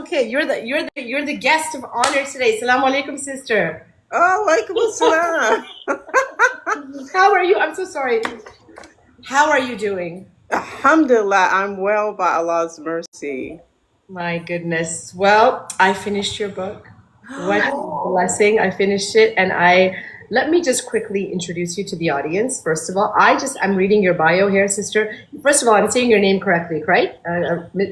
Okay, you're the guest of honor today. Assalamu alaikum, sister. Oh, alaikum assalam. How are you? I'm so sorry. How are you doing? Alhamdulillah, I'm well by Allah's mercy. My goodness. Well, I finished your book. What a blessing. I finished it, and let me just quickly introduce you to the audience. First of all, I'm reading your bio here, sister. First of all, I'm saying your name correctly, right?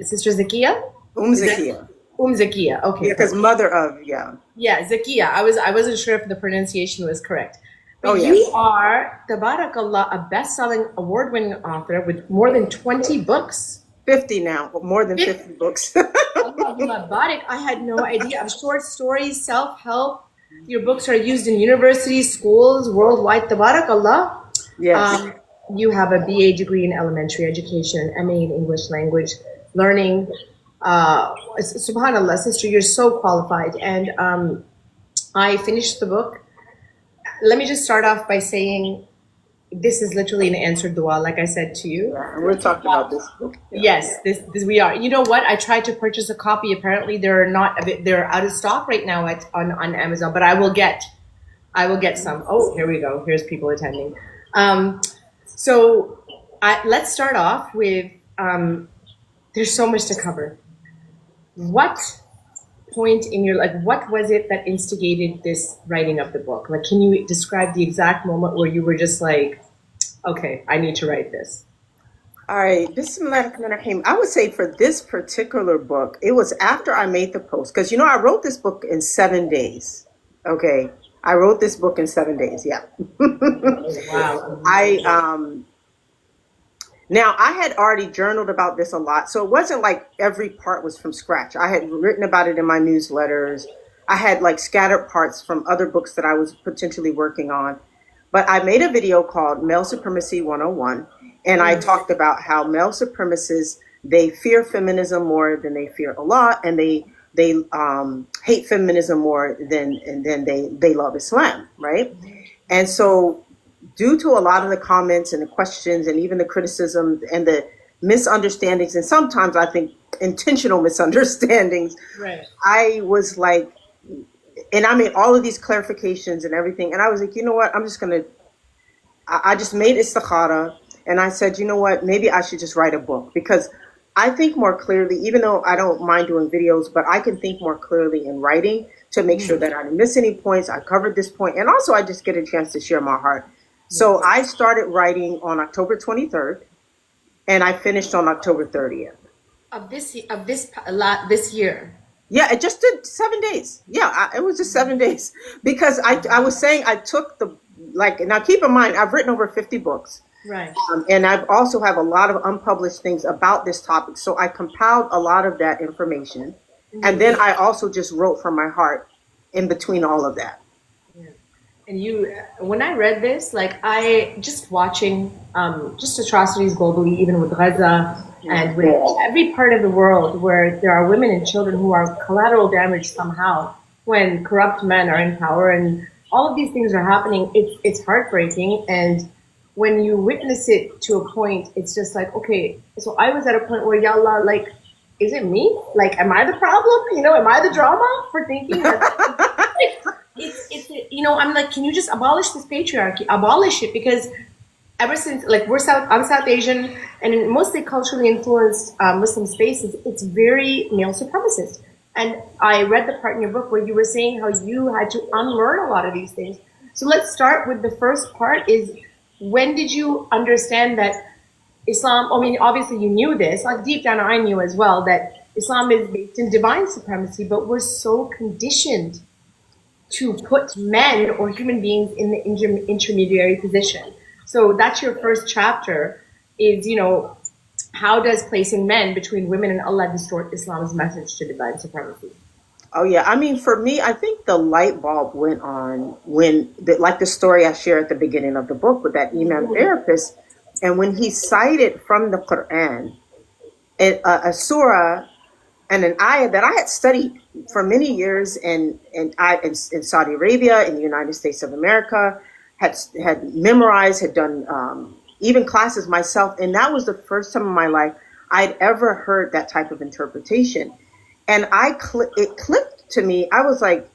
Sister Zakiyyah? Zakiyyah. Zakiyyah. Okay. Yeah, because mother of, yeah. Yeah, Zakiyyah. I wasn't sure if the pronunciation was correct. But yes. You are, tabarakallah, a best-selling, award-winning author with more than 20 books. 50 now, more than 50 books. Allahumma barik. I had no idea. Of short stories, self-help. Your books are used in universities, schools, worldwide. Tabarakallah. Yes. You have a BA degree in elementary education, MA in English language learning. Subhanallah, sister, you're so qualified. And I finished the book. Let me just start off by saying this is literally an answered dua, like I said to you. Yeah, we're talking about this book. Yeah. Yes, this we are. You know what? I tried to purchase a copy. Apparently, they're out of stock right now on Amazon. But I will get some. Oh, here we go. Here's people attending. So let's start off with. There's so much to cover. What point in your life, what was it that instigated this writing of the book? Like, can you describe the exact moment where you were just like, okay, I need to write this? All right, Bismillahirrahmanirrahim. I would say for this particular book, it was after I made the post, because I wrote this book in 7 days. Okay, I wrote this book in 7 days. Yeah. Wow. Now, I had already journaled about this a lot, so it wasn't like every part was from scratch. I had written about it in my newsletters. I had like scattered parts from other books that I was potentially working on. But I made a video called Male Supremacy 101, and I talked about how male supremacists, they fear feminism more than they fear Allah, and they hate feminism more than they love Islam, right? And so due to a lot of the comments and the questions and even the criticism and the misunderstandings, and sometimes I think intentional misunderstandings, right. I was like, and I made all of these clarifications and everything. And I was like, you know what, I just made istikhara, and I said, you know what, maybe I should just write a book, because I think more clearly, even though I don't mind doing videos, but I can think more clearly in writing to make sure that I didn't miss any points. I covered this point, and also I just get a chance to share my heart. So I started writing on October 23rd, and I finished on October 30th. Of this year. Yeah, it just did 7 days. Yeah, it was just 7 days, because I was saying I took now keep in mind, I've written over 50 books. Right. And I've also have a lot of unpublished things about this topic. So I compiled a lot of that information. Mm-hmm. And then I also just wrote from my heart in between all of that. And when I read this, like I just watching just atrocities globally, even with Gaza and with every part of the world where there are women and children who are collateral damage somehow when corrupt men are in power, and all of these things are happening. It's heartbreaking. And when you witness it to a point, it's just like, okay, so I was at a point where, Ya Allah, like, is it me? Like, am I the problem? Am I the drama for thinking that? I'm like, can you just abolish this patriarchy? Abolish it, because ever since, like, I'm South Asian, and in mostly culturally influenced Muslim spaces, it's very male supremacist. And I read the part in your book where you were saying how you had to unlearn a lot of these things. So let's start with the first part is, when did you understand that Islam, I mean, obviously you knew this, like deep down I knew as well, that Islam is based in divine supremacy, but we're so conditioned to put men or human beings in the intermediary position. So that's your first chapter is, how does placing men between women and Allah distort Islam's message to divine supremacy? Oh, yeah. I mean, for me, I think the light bulb went on when, like the story I share at the beginning of the book with that imam therapist, and when he cited from the Quran a surah and an ayah that I had studied for many years in Saudi Arabia, in the United States of America, had memorized, had done even classes myself. And that was the first time in my life I'd ever heard that type of interpretation. And it clicked to me. I was like,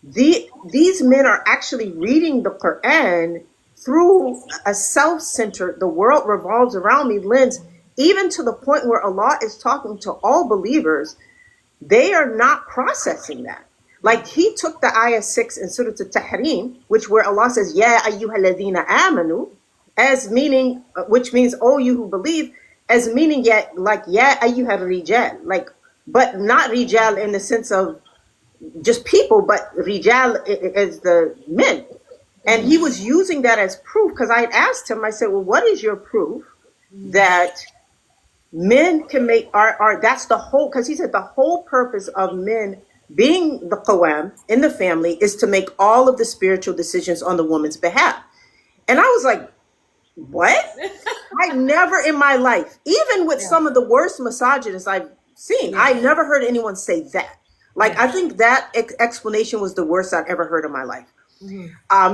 these men are actually reading the Quran through a self-centered, the world revolves around me lens, even to the point where Allah is talking to all believers. They are not processing that. Like he took the ayah 6 in Surah Al-Tahrim, where Allah says, Ya ayyuhalladhina amanu, as meaning, which means, oh, you who believe, as meaning yet like Ya ayyuhal rijal, like, but not rijal in the sense of just people, but rijal as the men. And he was using that as proof, because I had asked him, I said, well, what is your proof that men can make art? That's the whole, because he said the whole purpose of men being the qawam in the family is to make all of the spiritual decisions on the woman's behalf. And I was like, what? I never in my life, even with some of the worst misogynists I've seen, I never heard anyone say that. Like, I think that explanation was the worst I've ever heard in my life.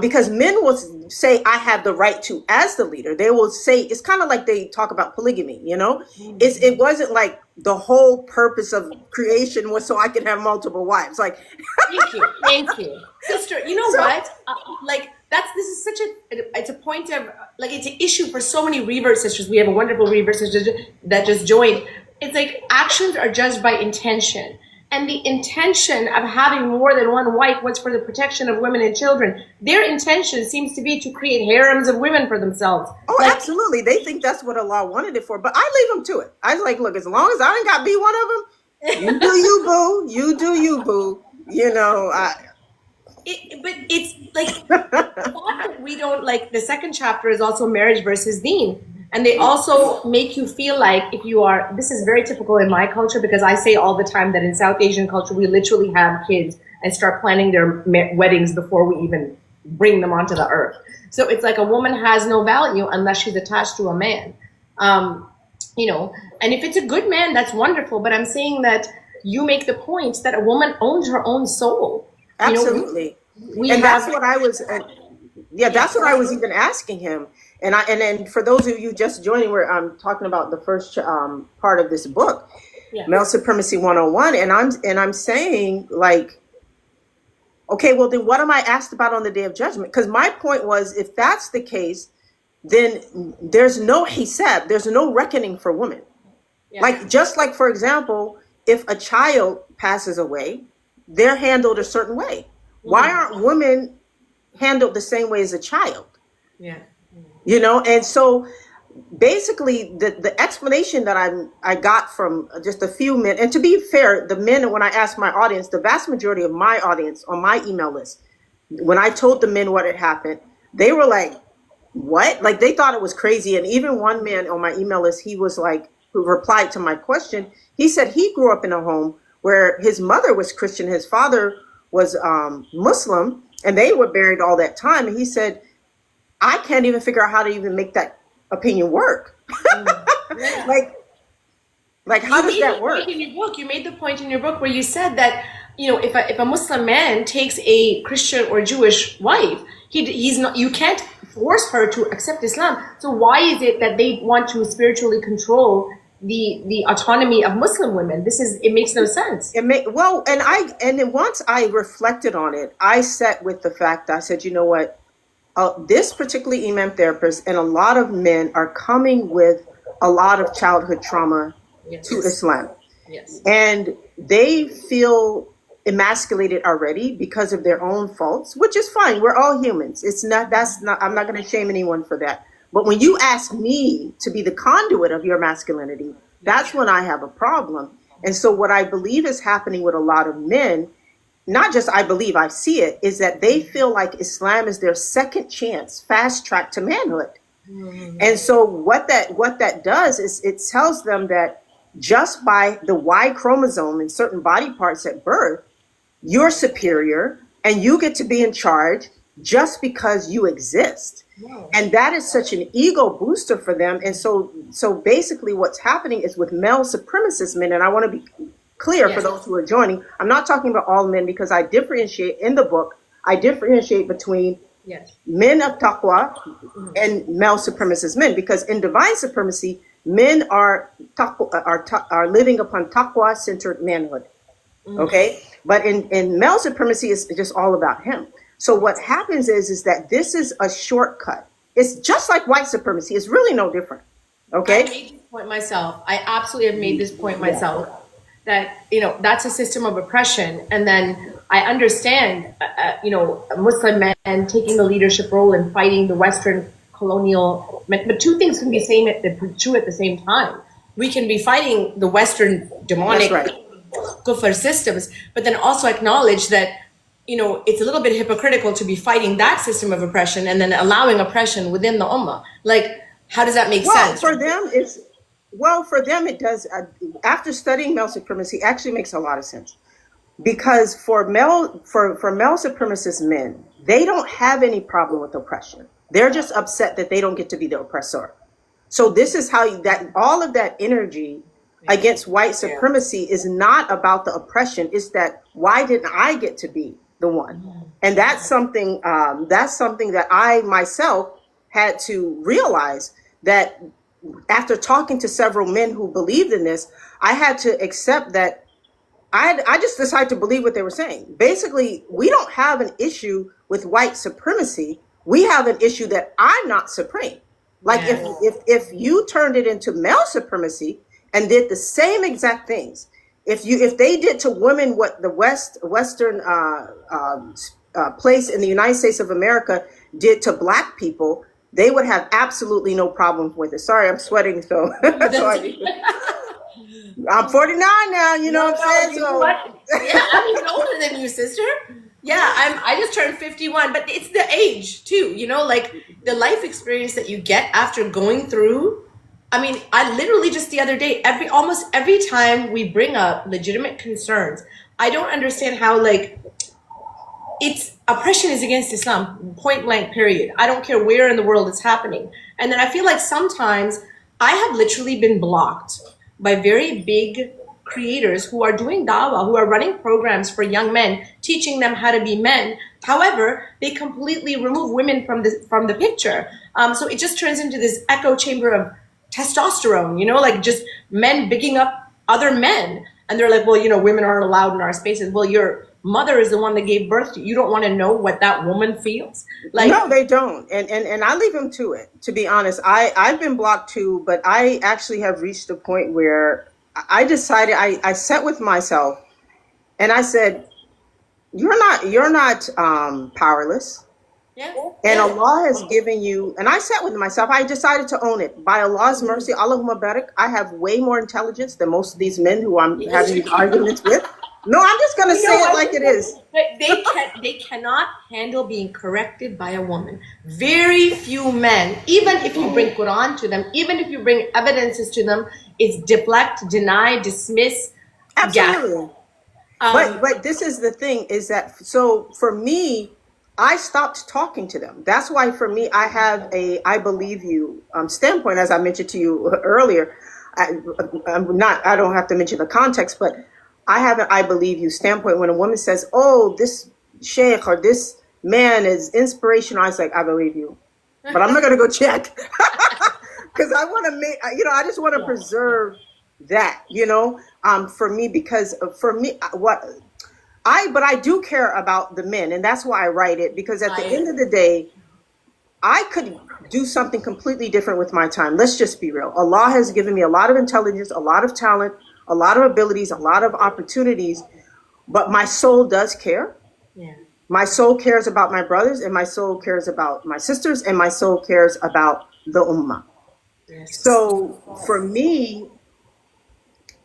Because men will say, I have the right to, as the leader, they will say, it's kind of like they talk about polygamy, you know? It wasn't like the whole purpose of creation was so I can have multiple wives. Like, thank you. Sister, you know what? This is such it's a point of, like, it's an issue for so many revert sisters. We have a wonderful revert sister that just joined. It's like actions are judged by intention. And the intention of having more than one wife was for the protection of women and children. Their intention seems to be to create harems of women for themselves. Oh, like, absolutely. They think that's what Allah wanted it for. But I leave them to it. I was like, look, as long as I ain't got to be one of them, you do you, boo. You do you, boo. You know, but it's like, we don't, like, the second chapter is also marriage versus deen. And they also make you feel like if you are, this is very typical in my culture, because I say all the time that in South Asian culture, we literally have kids and start planning their weddings before we even bring them onto the earth. So it's like a woman has no value unless she's attached to a man. You know, and if it's a good man, that's wonderful. But I'm saying that you make the point that a woman owns her own soul. Absolutely. That's what I was, that's what I was even asking him. And then for those of you just joining, where I'm talking about the first part of this book, Male Supremacy 101, and I'm saying, like, okay, well then what am I asked about on the Day of Judgment? Because my point was, if that's the case, then there's no hisab, there's no reckoning for women. Like, just like, for example, if a child passes away, they're handled a certain way. Why aren't women handled the same way as a child? You know, and so basically the explanation that I got from just a few men, and to be fair, the men, when I asked my audience, the vast majority of my audience on my email list, when I told the men what had happened, they were like, what? Like, they thought it was crazy. And even one man on my email list, he was like, who replied to my question, he said he grew up in a home where his mother was Christian, his father was Muslim, and they were married all that time. And he said, I can't even figure out how to even make that opinion work. Like how does that work? In your book, you made the point in your book where you said that, you know, if a Muslim man takes a Christian or Jewish wife, he's not, you can't force her to accept Islam. So why is it that they want to spiritually control the autonomy of Muslim women? It makes no sense. And then once I reflected on it, I sat with the fact, I said, you know what? This particular imam therapist and a lot of men are coming with a lot of childhood trauma to Islam. And they feel emasculated already because of their own faults, which is fine. We're all humans. I'm not going to shame anyone for that. But when you ask me to be the conduit of your masculinity, that's when I have a problem. And so what I believe is happening with a lot of men, not just I believe, I see it, is that they feel like Islam is their second chance, fast track to manhood. And so what that does is it tells them that just by the Y chromosome in certain body parts at birth, you're superior and you get to be in charge just because you exist. And that is such an ego booster for them. And so basically what's happening is with male supremacist men, and I want to be clear for those who are joining, I'm not talking about all men, because I differentiate in the book, I differentiate between men of taqwa and male supremacist men, because in divine supremacy, men are living upon taqwa-centered manhood. Okay. But in male supremacy, it's just all about him. So what happens is that this is a shortcut. It's just like white supremacy. It's really no different. I Okay. made this point myself. I absolutely have made this point Yeah. myself. That that's a system of oppression, and then I understand Muslim men taking the leadership role and fighting the Western colonial. But two things can be true at the same time. We can be fighting the Western demonic kufr systems, but then also acknowledge that it's a little bit hypocritical to be fighting that system of oppression and then allowing oppression within the ummah. Like, how does that make sense? For them it does. After studying male supremacy, actually makes a lot of sense, because for male supremacist men, they don't have any problem with oppression. They're just upset that they don't get to be the oppressor. So this is how that all of that energy against white supremacy is not about the oppression. It's that, why didn't I get to be the one? And that's something that I myself had to realize, that after talking to several men who believed in this, I had to accept that I just decided to believe what they were saying. Basically, we don't have an issue with white supremacy. We have an issue that I'm not supreme. Like, if you turned it into male supremacy and did the same exact things, if they did to women what the Western place in the United States of America did to Black people, they would have absolutely no problem with it. Sorry, I'm sweating, so I'm 49 now. You know what I'm saying? Yeah, I'm even older than you, sister. Yeah, I just turned 51, but it's the age too. Like the life experience that you get after going through. I mean, I literally just the other day, almost every time we bring up legitimate concerns, I don't understand how it's oppression is against Islam, point blank, period. I don't care where in the world it's happening. And then I feel like sometimes I have literally been blocked by very big creators who are doing dawah, who are running programs for young men, teaching them how to be men. However, they completely remove women from the picture. So it just turns into this echo chamber of testosterone, like just men bigging up other men. And they're like, well, women aren't allowed in our spaces. Well, your mother is the one that gave birth to you. You don't want to know what that woman feels. No, they don't. And I leave them to it, to be honest. I've been blocked too, but I actually have reached a point where I decided, I sat with myself and I said, you're not powerless. Yeah. And Allah has given you, and I sat with myself, I decided to own it. By Allah's mercy, Allahumma barak, I have way more intelligence than most of these men who I'm having these arguments with. No, I'm just going to say it like it is. They cannot handle being corrected by a woman. Very few men, even if you bring Quran to them, even if you bring evidences to them, it's deflect, deny, dismiss. Absolutely. But this is the thing, is that, so for me, I stopped talking to them. That's why for me, I have a I believe you standpoint, as I mentioned to you earlier. I don't have to mention the context, but I have an I believe you standpoint. When a woman says, oh, this sheikh or this man is inspirational, I was like, I believe you. But I'm not going to go check. Because I want to make, I just want to preserve that, for me, because for me, but I do care about the men, and that's why I write it, because at the end of the day, I could do something completely different with my time. Let's just be real. Allah has given me a lot of intelligence, a lot of talent, a lot of abilities, a lot of opportunities, but my soul does care. Yeah. My soul cares about my brothers, and my soul cares about my sisters, and my soul cares about the ummah. Yes. So for me,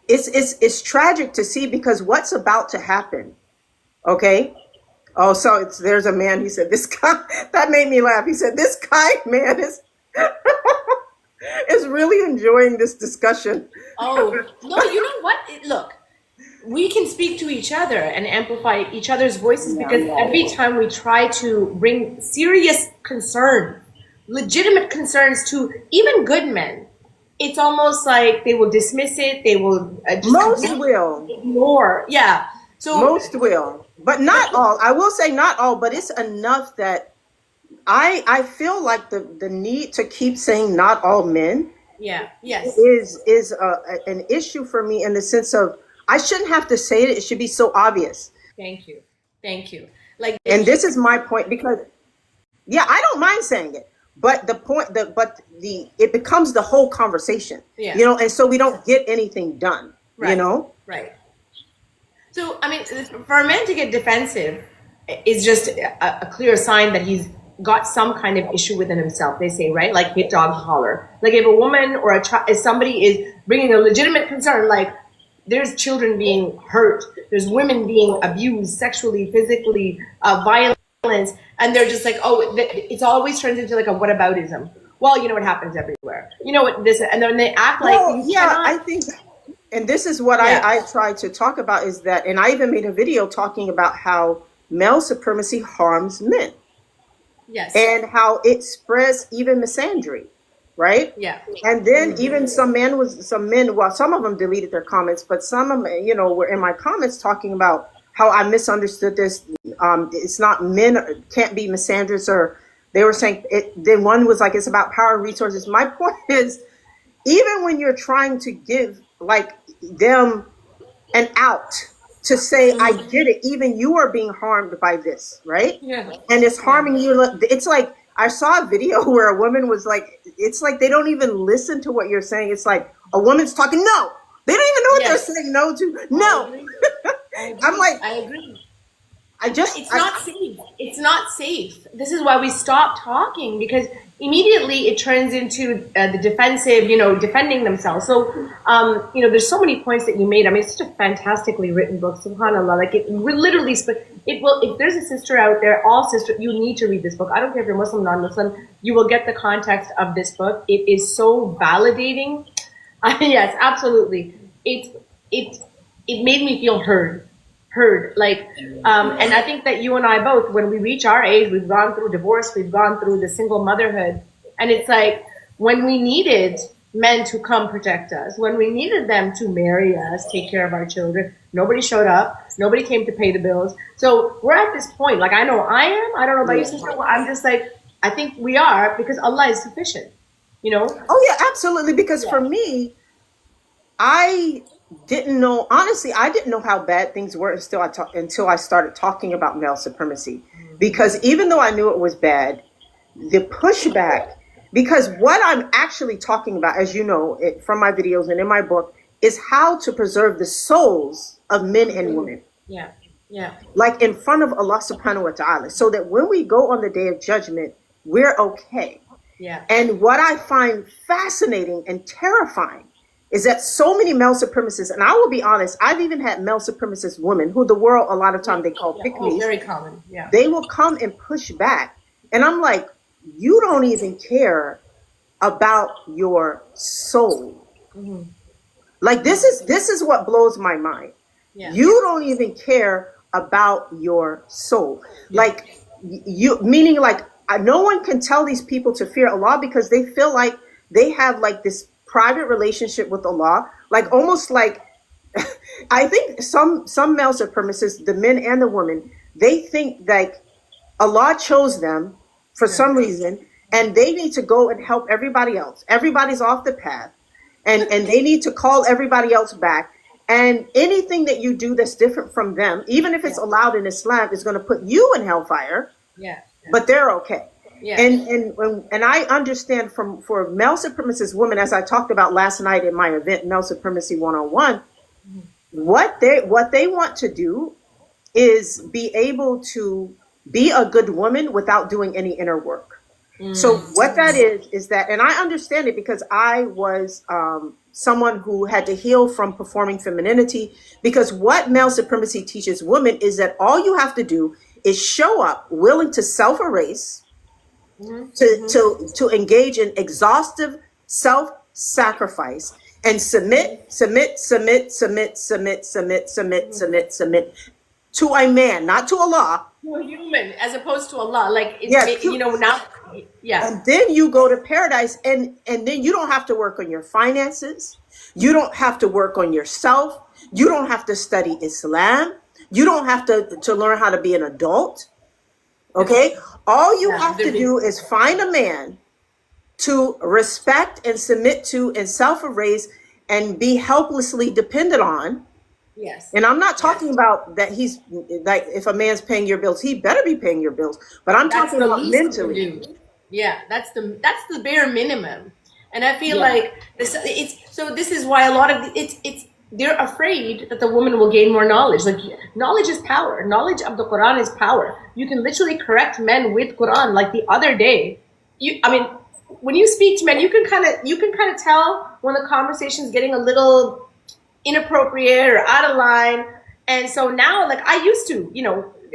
it's tragic to see, because what's about to happen. Okay. Oh, so there's a man. He said, this guy, that made me laugh. He said, this guy, man, is really enjoying this discussion. Oh, no, you know what? Look, we can speak to each other and amplify each other's voices, because every time we try to bring serious concern, legitimate concerns to even good men, it's almost like they will dismiss it. They will most will ignore. Yeah. So most will, but not all. I will say not all, but it's enough that I feel like the need to keep saying not all men. Yeah. Yes. Is an issue for me, in the sense of I shouldn't have to say it. It should be so obvious. Thank you. Thank you. Like, And this is my point, because yeah, I don't mind saying it, but it becomes the whole conversation, yeah. you know, and so we don't get anything done, Right. you know? Right. So, I mean, for a man to get defensive is just a clear sign that he's got some kind of issue within himself. They say, right? Like hit dog holler. Like if a woman or if somebody is bringing a legitimate concern, like there's children being hurt, there's women being abused sexually, physically, violence, and they're just like, oh, it's always turns into like a whataboutism. Well, you know what happens everywhere. You know what this, and then they act like, I think, and this is what I try to talk about is that, and I even made a video talking about how male supremacy harms men. Yes. And how it spreads even misandry, right? Yeah. And then even some men, well, some of them deleted their comments, but some of them, you know, were in my comments talking about how I misunderstood this. It's not men can't be misandrous, or they were saying it. Then one was like, it's about power and resources. My point is, even when you're trying to give like them an out to say, I get it, even you are being harmed by this, right? Yeah. And it's harming you. It's like, I saw a video where a woman was like, it's like they don't even listen to what you're saying. It's like a woman's talking, no, they don't even know what they're saying no to. No. I'm like, I agree. It's not safe. It's not safe. This is why we stop talking, because immediately it turns into the defensive, you know, defending themselves. So, you know, there's so many points that you made. I mean, it's such a fantastically written book, subhanAllah. Like it literally, it will, if there's a sister out there, all sisters, you need to read this book. I don't care if you're Muslim, non-Muslim, you will get the context of this book. It is so validating. Yes, absolutely. It made me feel heard. Like, and I think that you and I both, when we reach our age, we've gone through divorce, we've gone through the single motherhood, and it's like when we needed men to come protect us, when we needed them to marry us, take care of our children, nobody showed up, nobody came to pay the bills. So we're at this point, like I know I am, I don't know about you, sister, I'm just like, I think we are, because Allah is sufficient, you know? Oh yeah, absolutely, because for me, I didn't know, honestly, I didn't know how bad things were until I started talking about male supremacy. Because even though I knew it was bad, the pushback, because what I'm actually talking about, as you know, from my videos and in my book, is how to preserve the souls of men and women. Yeah, yeah. Like in front of Allah subhanahu wa ta'ala, so that when we go on the day of judgment, we're okay. Yeah. And what I find fascinating and terrifying is that so many male supremacists, and I will be honest, I've even had male supremacist women who the world a lot of time they call Hikmahs. Very common, yeah. They will come and push back. And I'm like, you don't even care about your soul. Mm-hmm. Like this is what blows my mind. Yeah. You don't even care about your soul. Yeah. Like you, meaning like no one can tell these people to fear Allah because they feel like they have like this private relationship with Allah, like almost like I think some male supremacists, the men and the women, they think like Allah chose them for some reason, and they need to go and help everybody else. Everybody's off the path, and they need to call everybody else back. And anything that you do that's different from them, even if it's allowed in Islam, is going to put you in hellfire. Yeah. But they're okay. Yeah. And I understand for male supremacist women, as I talked about last night in my event, Male Supremacy 101, what they want to do is be able to be a good woman without doing any inner work. So what that is that, and I understand it because I was someone who had to heal from performing femininity, because what male supremacy teaches women is that all you have to do is show up willing to self-erase, to engage in exhaustive self-sacrifice and submit to a man, not to Allah. To a human, as opposed to Allah. Like, you know, now, yeah. And then you go to paradise, and then you don't have to work on your finances. You don't have to work on yourself. You don't have to study Islam. You don't have to learn how to be an adult. Okay? All you have to do is find a man to respect and submit to and self-erase and be helplessly dependent on, Yes. And I'm not Yes. talking about that he's like, if a man's paying your bills, he better be paying your bills. But I'm That's talking the about least you can mentally. do. Yeah, that's the bare minimum. And I feel Yeah. like this is why a lot of it's they're afraid that the woman will gain more knowledge. Like knowledge is power. Knowledge of the Quran is power. You can literally correct men with Quran. Like the other day, I mean, when you speak to men, you can kind of tell when the conversation is getting a little inappropriate or out of line. And so now, like I used to,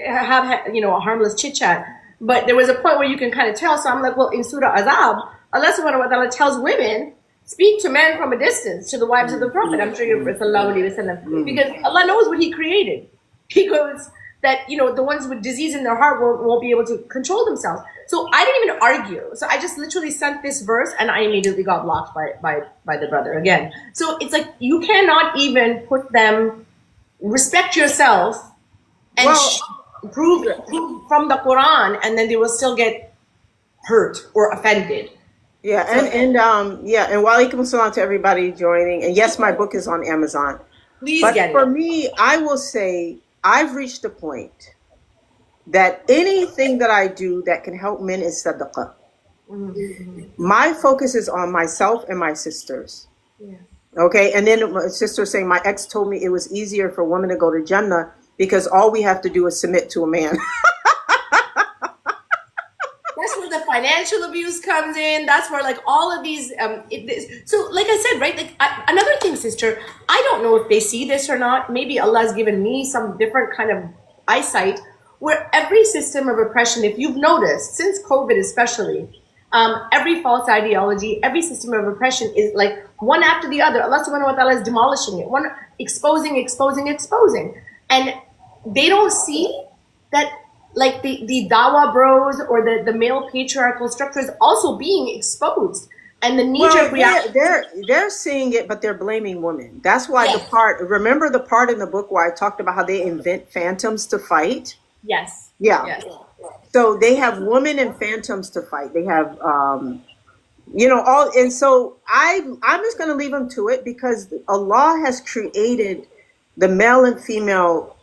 have a harmless chit chat, but there was a point where you can kind of tell. So I'm like, well, in Surah Azab, Allah subhanahu wa ta'ala tells women, speak to men from a distance, to the wives of the Prophet. I'm sure you're sallallahu alaihi wasallam, because Allah knows what He created. He goes that the ones with disease in their heart won't be able to control themselves. So I didn't even argue. So I just literally sent this verse, and I immediately got blocked by the brother again. So it's like you cannot even put them, respect yourself, and Well, prove from the Quran, and then they will still get hurt or offended. yeah, So and walaikum salam to everybody joining. And yes, my book is on Amazon. please But get for it. me, I will say I've reached a point that anything that I do that can help men is sadaqah. My focus is on myself and my sisters. Yeah. Okay, and then my sister saying my ex told me it was easier for women to go to Jannah because all we have to do is submit to a man. That's where the financial abuse comes in. That's where like all of these. So, like I said, right? Like another thing, sister. I don't know if they see this or not. Maybe Allah's given me some different kind of eyesight. Where every system of oppression, if you've noticed, since COVID especially, every false ideology, every system of oppression is like one after the other. Allah subhanahu wa ta'ala is demolishing it, one exposing, and they don't see that like the Dawa bros or the male patriarchal structure is also being exposed, and the knee-jerk reaction. They're seeing it, but they're blaming women. That's why Yes. remember the part in the book where I talked about how they invent phantoms to fight? Yes. Yeah. Yes. So they have women and phantoms to fight. They have, all, and so I'm just going to leave them to it because Allah has created the male and female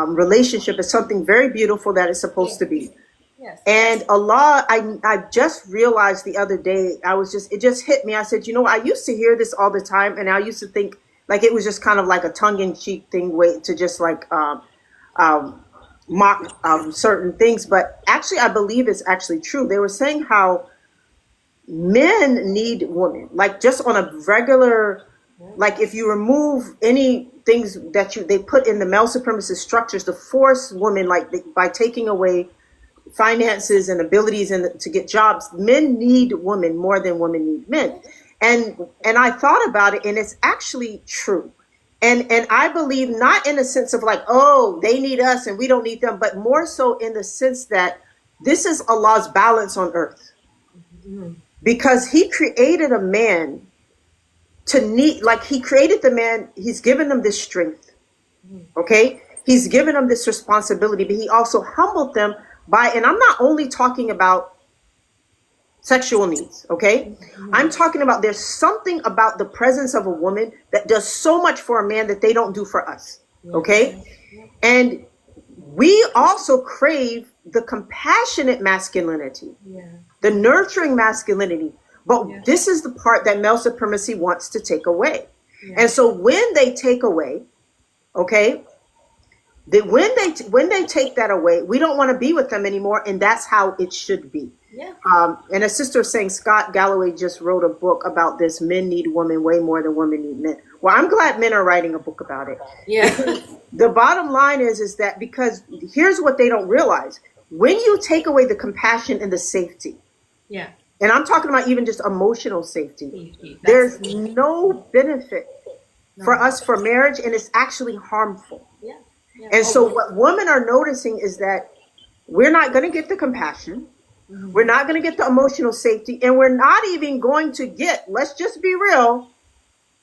relationship as something very beautiful that it's supposed to be. Yes. And Allah, I just realized the other day, it just hit me. I said, I used to hear this all the time, and I used to think like it was just kind of like a tongue-in-cheek thing, way to just like mock certain things. But actually, I believe it's actually true. They were saying how men need women, like just on a regular, like if you remove any things that they put in the male supremacist structures to force women, like by taking away finances and abilities and to get jobs, men need women more than women need men. And I thought about it, and it's actually true. And I believe not in a sense of like, oh, they need us and we don't need them, but more so in the sense that this is Allah's balance on earth. Because He created a man to need, like He created the man, He's given them this strength. Okay? He's given them this responsibility, but He also humbled them and I'm not only talking about sexual needs, okay? I'm talking about there's something about the presence of a woman that does so much for a man that they don't do for us, okay? And we also crave the compassionate masculinity, the nurturing masculinity, but this is the part that male supremacy wants to take away. And so when they take away, okay, when they take that away, we don't want to be with them anymore, and that's how it should be. Yeah. And a sister was saying Scott Galloway just wrote a book about this. Men need women way more than women need men. Well, I'm glad men are writing a book about it. Yeah. The bottom line is that because here's what they don't realize. When you take away the compassion and the safety, Yeah. and I'm talking about even just emotional safety, That's there's no benefit for us for marriage, and it's actually harmful. Yeah. Yeah. And so what women are noticing is that we're not going to get the compassion. We're not going to get the emotional safety, and we're not even going to get, let's just be real,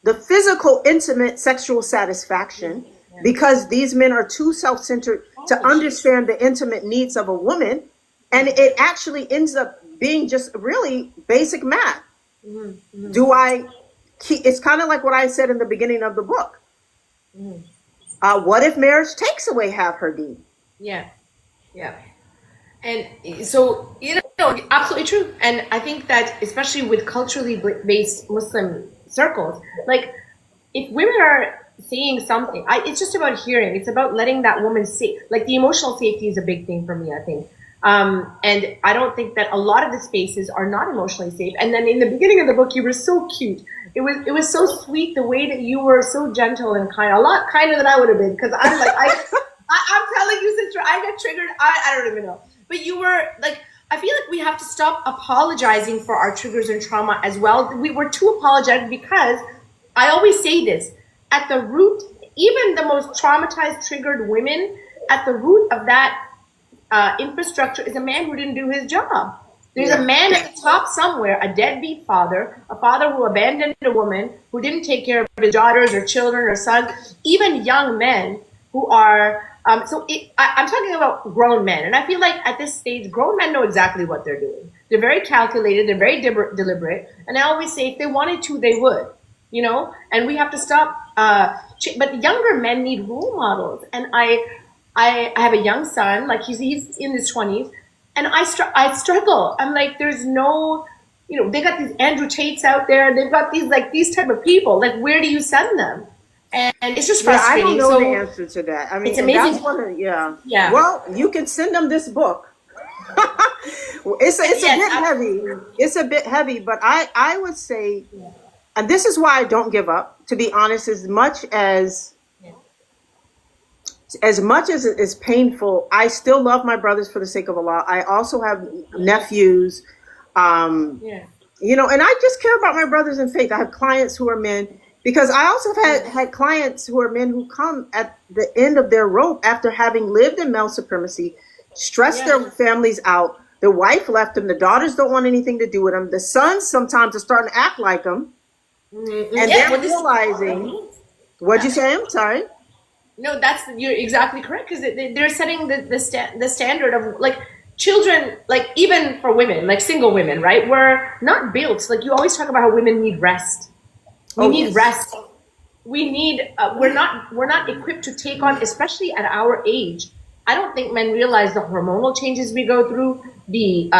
the physical, intimate sexual satisfaction, because these men are too self-centered to understand the intimate needs of a woman. And it actually ends up being just really basic math. It's kind of like what I said in the beginning of the book. What if marriage takes away half her deen? Yeah. Yeah. And so, absolutely true. And I think that especially with culturally based Muslim circles, like if women are saying something, it's just about hearing. It's about letting that woman say, like the emotional safety is a big thing for me, I think. And I don't think that a lot of the spaces are not emotionally safe. And then in the beginning of the book, you were so cute. It was so sweet the way that you were so gentle and kind, a lot kinder than I would have been. Because I'm like, I'm telling you, sister, I got triggered. I don't even know. But you were like, I feel like we have to stop apologizing for our triggers and trauma as well. We were too apologetic because I always say this, at the root, even the most traumatized, triggered women, at the root of that infrastructure is a man who didn't do his job. There's a man at the top somewhere, a deadbeat father, a father who abandoned a woman, who didn't take care of his daughters or children or sons, even young men who are, I'm talking about grown men. And I feel like at this stage, grown men know exactly what they're doing. They're very calculated, they're very deliberate. And I always say if they wanted to, they would, and we have to stop. But younger men need role models. And I have a young son, like he's in his 20s. And I struggle. I'm like, there's no, they got these Andrew Tates out there. They've got these type of people. Like, where do you send them? And it's just frustrating. I don't know the answer to that. I mean, it's amazing. Yeah. Well, you can send them this book. It's a bit heavy. It's a bit heavy, but I would say, and this is why I don't give up, to be honest, as much as it is painful, I still love my brothers for the sake of Allah. I also have nephews, and I just care about my brothers in faith. I have clients who are men, because I also have had clients who are men who come at the end of their rope after having lived in male supremacy, stressed their families out. The wife left them. The daughters don't want anything to do with them. The sons sometimes are starting to act like them. And they're realizing, what'd you say? I'm sorry. No, you're exactly correct, because they're setting the standard of like children, like even for women, like single women, right? We're not built, like you always talk about how women need rest. We need rest. We need, we're not equipped to take on, especially at our age. I don't think men realize the hormonal changes we go through, the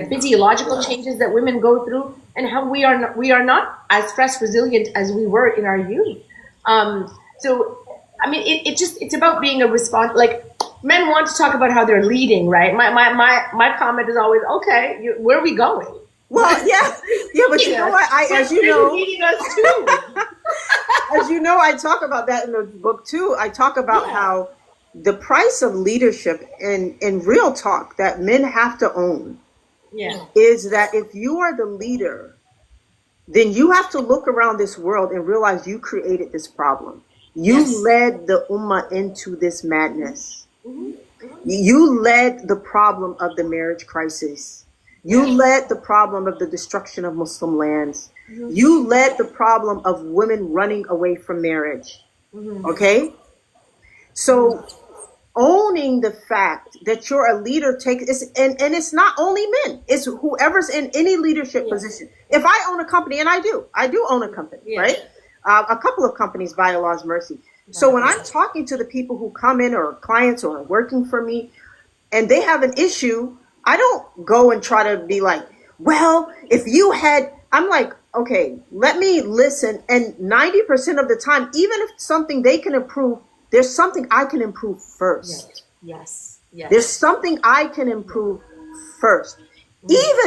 physiological changes that women go through, and how we are not as stress resilient as we were in our youth. So I mean, it's about being a response. Like men want to talk about how they're leading, right? My comment is always, okay, where are we going? Well, yeah, but you know what? As you know, leading us too. As you know, I talk about that in the book too. I talk about how the price of leadership in real talk that men have to own is that if you are the leader, then you have to look around this world and realize you created this problem. You led the ummah into this madness. You led the problem of the marriage crisis. You led the problem of the destruction of Muslim lands. You led the problem of women running away from marriage. Okay? So owning the fact that you're a leader and it's not only men, it's whoever's in any leadership position. If I own a company, and I do own a company, right? A couple of companies by Allah's mercy. So when I'm talking to the people who come in or clients or are working for me and they have an issue, I don't go and try to be like, well, if you had, I'm like, okay, let me listen. And 90% of the time, even if something they can improve, there's something I can improve first. Yes. There's something I can improve first. Even